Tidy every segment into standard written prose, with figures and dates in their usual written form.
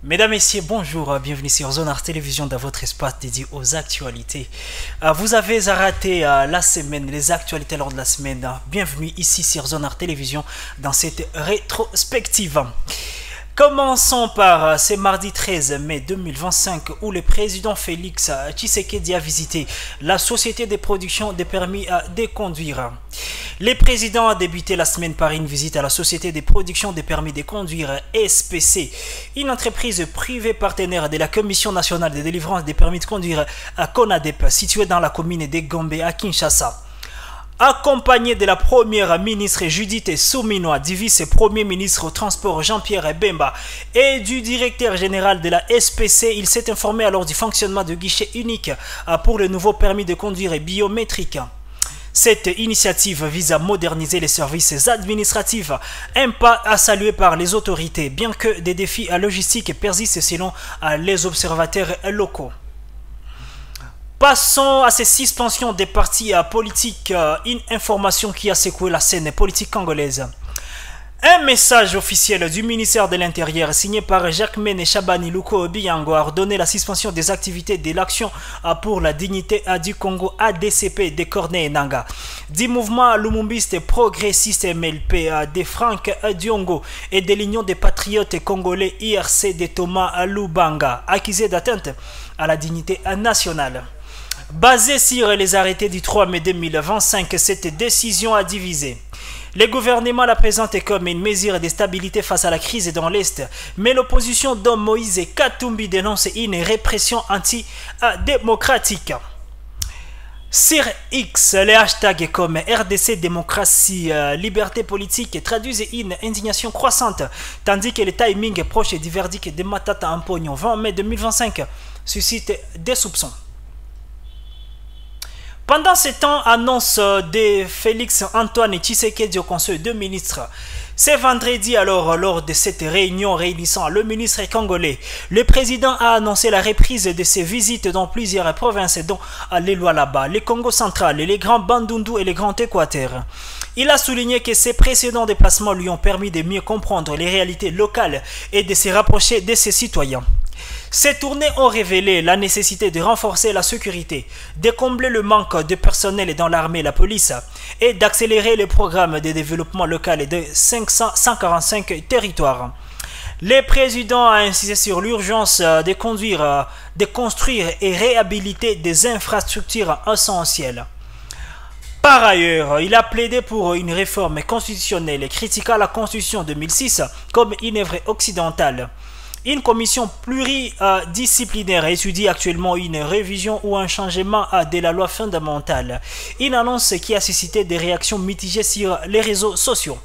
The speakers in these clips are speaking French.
Mesdames, Messieurs, bonjour, bienvenue sur Zone Art Télévision dans votre espace dédié aux actualités. Vous avez raté la semaine, les actualités lors de la semaine. Bienvenue ici sur Zone Art Télévision dans cette rétrospective. Commençons par ce mardi 13 mai 2025 où le président Félix Tshisekedi a visité la société de production des permis de conduire. Le président a débuté la semaine par une visite à la société de production des permis de conduire SPC, une entreprise privée partenaire de la Commission nationale de délivrance des permis de conduire à CONADEP, située dans la commune de Gombe à Kinshasa. Accompagné de la première ministre Judith Suminwa, du vice-premier ministre au transport Jean-Pierre Bemba et du directeur général de la SPC, il s'est informé alors du fonctionnement de guichet unique pour le nouveau permis de conduire biométrique. Cette initiative vise à moderniser les services administratifs, un pas à saluer par les autorités, bien que des défis logistiques persistent selon les observateurs locaux. Passons à ces suspensions des partis politiques, une information qui a secoué la scène politique congolaise. Un message officiel du ministère de l'Intérieur signé par Jacquemaine Chabani Luko Obiango a ordonné la suspension des activités de l'Action pour la dignité du Congo ADCP de Corneille Nangaa, du mouvement lumumbiste progressiste MLP de Franck Diongo et de l'Union des patriotes congolais IRC de Thomas Lubanga, accusés d'atteinte à la dignité nationale. Basée sur les arrêtés du 3 mai 2025, cette décision a divisé. Le gouvernement la présente comme une mesure de stabilité face à la crise dans l'Est, mais l'opposition dont Moïse Katumbi dénonce une répression antidémocratique. Sur X, les hashtags comme RDC, démocratie, liberté politique traduisent une indignation croissante, tandis que le timing proche du verdict de Matata Ampognon 20 mai 2025 suscite des soupçons. Pendant ce temps, annonce de Félix Antoine Tshisekedi au Conseil de ministres. C'est vendredi alors, lors de cette réunion réunissant le ministre congolais, le président a annoncé la reprise de ses visites dans plusieurs provinces, dont les Lualaba, le Congo central, les Grands Bandundu et les Grands Équateurs. Il a souligné que ses précédents déplacements lui ont permis de mieux comprendre les réalités locales et de se rapprocher de ses citoyens. Ces tournées ont révélé la nécessité de renforcer la sécurité, de combler le manque de personnel dans l'armée et la police et d'accélérer le programme de développement local de 145 territoires. Le président a insisté sur l'urgence de construire et réhabiliter des infrastructures essentielles. Par ailleurs, il a plaidé pour une réforme constitutionnelle et critiqua la Constitution 2006 comme une œuvre occidentale. Une commission pluridisciplinaire étudie actuellement une révision ou un changement de la loi fondamentale. Une annonce qui a suscité des réactions mitigées sur les réseaux sociaux.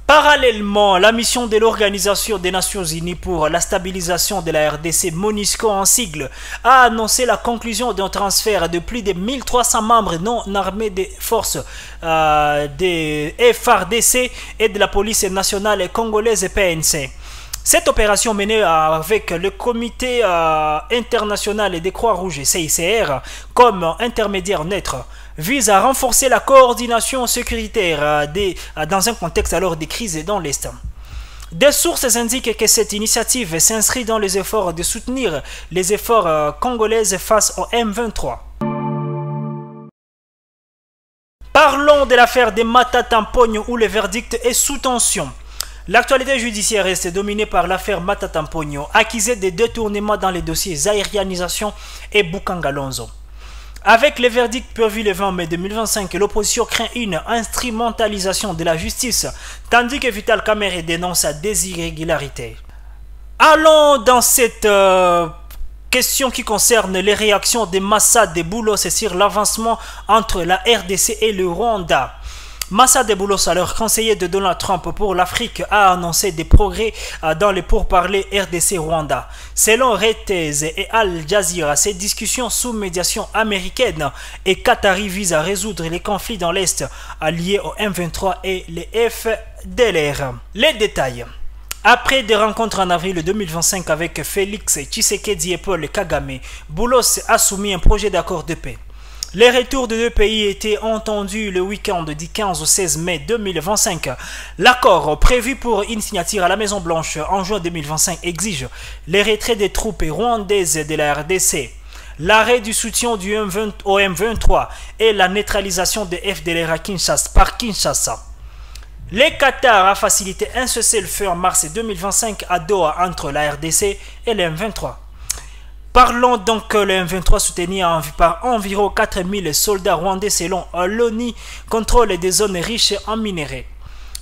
Parallèlement, la mission de l'Organisation des Nations Unies pour la stabilisation de la RDC, MONUSCO en sigle, a annoncé la conclusion d'un transfert de plus de 1300 membres non armés des forces de FARDC et de la police nationale congolaise PNC. Cette opération menée avec le Comité international des Croix-Rouges CICR comme intermédiaire neutre vise à renforcer la coordination sécuritaire dans un contexte alors de crise dans l'Est. Des sources indiquent que cette initiative s'inscrit dans les efforts de soutenir les efforts congolais face au M23. Parlons de l'affaire de Matata Ampognon où le verdict est sous tension. L'actualité judiciaire reste dominée par l'affaire Matata Ampognon, accusée de détournement dans les dossiers aérianisation et Boukangalonzo. Avec le verdict prévu le 20 mai 2025, l'opposition craint une instrumentalisation de la justice, tandis que Vital Kamerhe dénonce des irrégularités. Allons dans cette question qui concerne les réactions de Massa Deboulos sur l'avancement entre la RDC et le Rwanda. Massa Deboulos, alors conseiller de Donald Trump pour l'Afrique, a annoncé des progrès dans les pourparlers RDC-Rwanda. Selon Reuters et Al Jazeera, ces discussions sous médiation américaine et qatari visent à résoudre les conflits dans l'Est liés au M23 et les FDLR. Les détails. Après des rencontres en avril 2025 avec Félix Tshisekedi et Paul Kagame, Boulos a soumis un projet d'accord de paix. Les retours de deux pays étaient entendus le week-end du 15 au 16 mai 2025. L'accord prévu pour une signature à la Maison-Blanche en juin 2025 exige les retraits des troupes rwandaises de la RDC, l'arrêt du soutien au M23 et la neutralisation de FDLR par Kinshasa. Le Qatar a facilité un cessez-le-feu en mars 2025 à Doha entre la RDC et le M23. Parlons donc que le M23 soutenu par environ 4000 soldats rwandais selon l'ONU contrôle des zones riches en minerais.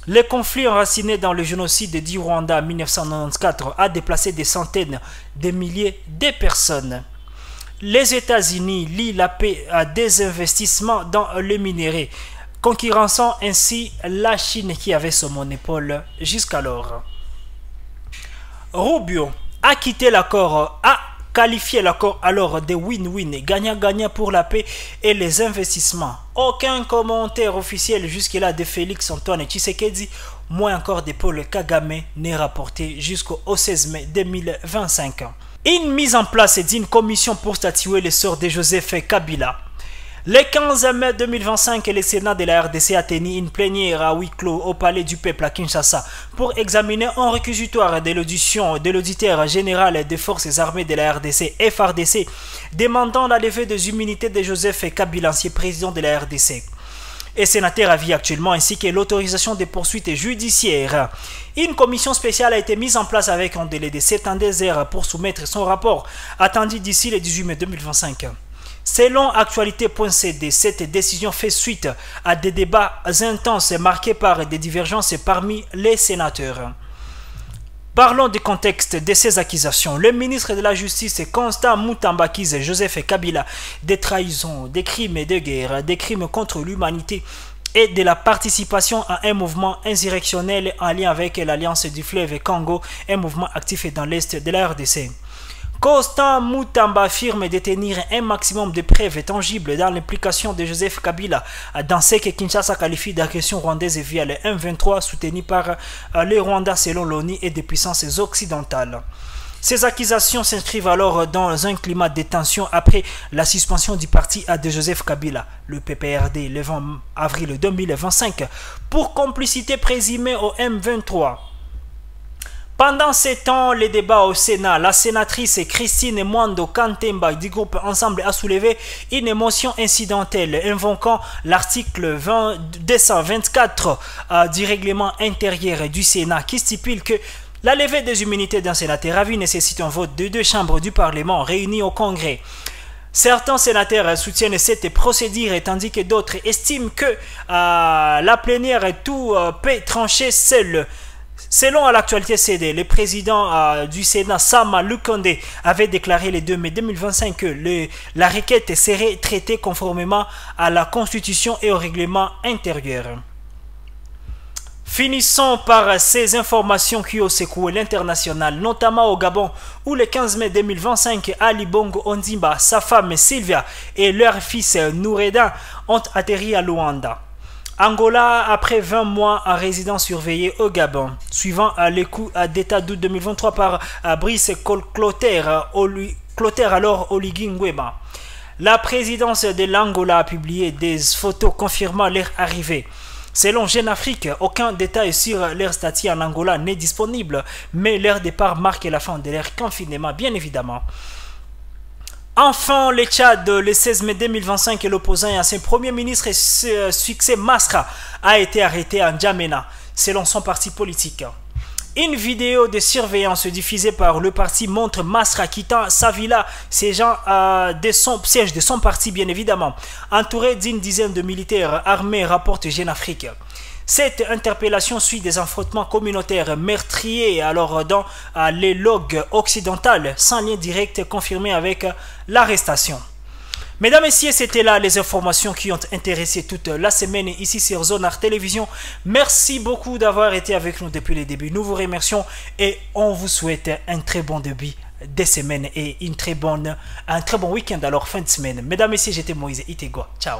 Le conflit enraciné dans le génocide du Rwanda en 1994 a déplacé des centaines de milliers de personnes. Les États-Unis lient la paix à des investissements dans le minerai, concurrençant ainsi la Chine qui avait son monopole jusqu'alors. Rubio a quitté l'accord, qualifié l'accord alors de win-win, gagnant-gagnant pour la paix et les investissements. Aucun commentaire officiel jusque-là de Félix Antoine Tshisekedi, moins encore de Paul Kagame, n'est rapporté jusqu'au 16 mai 2025. Une mise en place d'une commission pour statuer le sort de Joseph Kabila. Le 15 mai 2025, le Sénat de la RDC a tenu une plénière à huis clos au Palais du Peuple à Kinshasa pour examiner un réquisitoire de l'audition de l'auditeur général des forces armées de la RDC, FRDC, demandant la levée des immunités de Joseph Kabila, ancien président de la RDC et sénateur à vie actuellement, ainsi que l'autorisation des poursuites judiciaires. Une commission spéciale a été mise en place avec un délai de 72 heures pour soumettre son rapport, attendu d'ici le 18 mai 2025. Selon Actualité.cd, cette décision fait suite à des débats intenses marqués par des divergences parmi les sénateurs. Parlons du contexte de ces accusations. Le ministre de la Justice, Constant Mutamba, accuse Joseph Kabila de trahison, des crimes de guerre, des crimes contre l'humanité et de la participation à un mouvement insurrectionnel en lien avec l'Alliance du fleuve Congo, un mouvement actif dans l'est de la RDC. Constant Mutamba affirme détenir un maximum de preuves tangibles dans l'implication de Joseph Kabila dans ce que Kinshasa qualifie d'agression rwandaise via le M23 soutenu par les Rwandais selon l'ONU et des puissances occidentales. Ces accusations s'inscrivent alors dans un climat de tension après la suspension du parti de Joseph Kabila, le PPRD, le 20 avril 2025, pour complicité présumée au M23. Pendant ces temps, les débats au Sénat, la sénatrice Christine Mwando Kantemba du groupe Ensemble a soulevé une émotion incidentelle, invoquant l'article 224 du règlement intérieur du Sénat qui stipule que la levée des immunités d'un sénateur à vie nécessite un vote de deux chambres du Parlement réunies au Congrès. Certains sénateurs soutiennent cette procédure tandis que d'autres estiment que la plénière tout peut trancher seule. Selon l'actualité CD, le président du Sénat, Sama Lukonde, avait déclaré le 2 mai 2025 que la requête serait traitée conformément à la Constitution et au règlement intérieur. Finissons par ces informations qui ont secoué l'international, notamment au Gabon, où le 15 mai 2025, Ali Bongo Ondimba, sa femme Sylvia et leur fils Noureddin ont atterri à Luanda. Angola, après 20 mois en résidence surveillée au Gabon, suivant les coups d'état d'août 2023 par Brice Clotaire alors Oligui Nguema. La présidence de l'Angola a publié des photos confirmant leur arrivée. Selon Jeune Afrique, aucun détail sur leur statut en Angola n'est disponible, mais leur départ marque la fin de leur confinement, bien évidemment. Enfin, le Tchad, le 16 mai 2025, l'opposant et ancien premier ministre Succès Masra a été arrêté en N'Djamena, selon son parti politique. Une vidéo de surveillance diffusée par le parti montre Masra quittant sa villa, siège de son parti bien évidemment, entouré d'une dizaine de militaires armés, rapporte Jeune Afrique. Cette interpellation suit des affrontements communautaires meurtriers alors dans les logs occidentales sans lien direct confirmé avec l'arrestation. Mesdames et messieurs, c'était là les informations qui ont intéressé toute la semaine ici sur Zone Art Télévision. Merci beaucoup d'avoir été avec nous depuis le début. Nous vous remercions et on vous souhaite un très bon début de semaine et un très bon week-end alors fin de semaine. Mesdames et messieurs, j'étais Moïse Itegua. Ciao.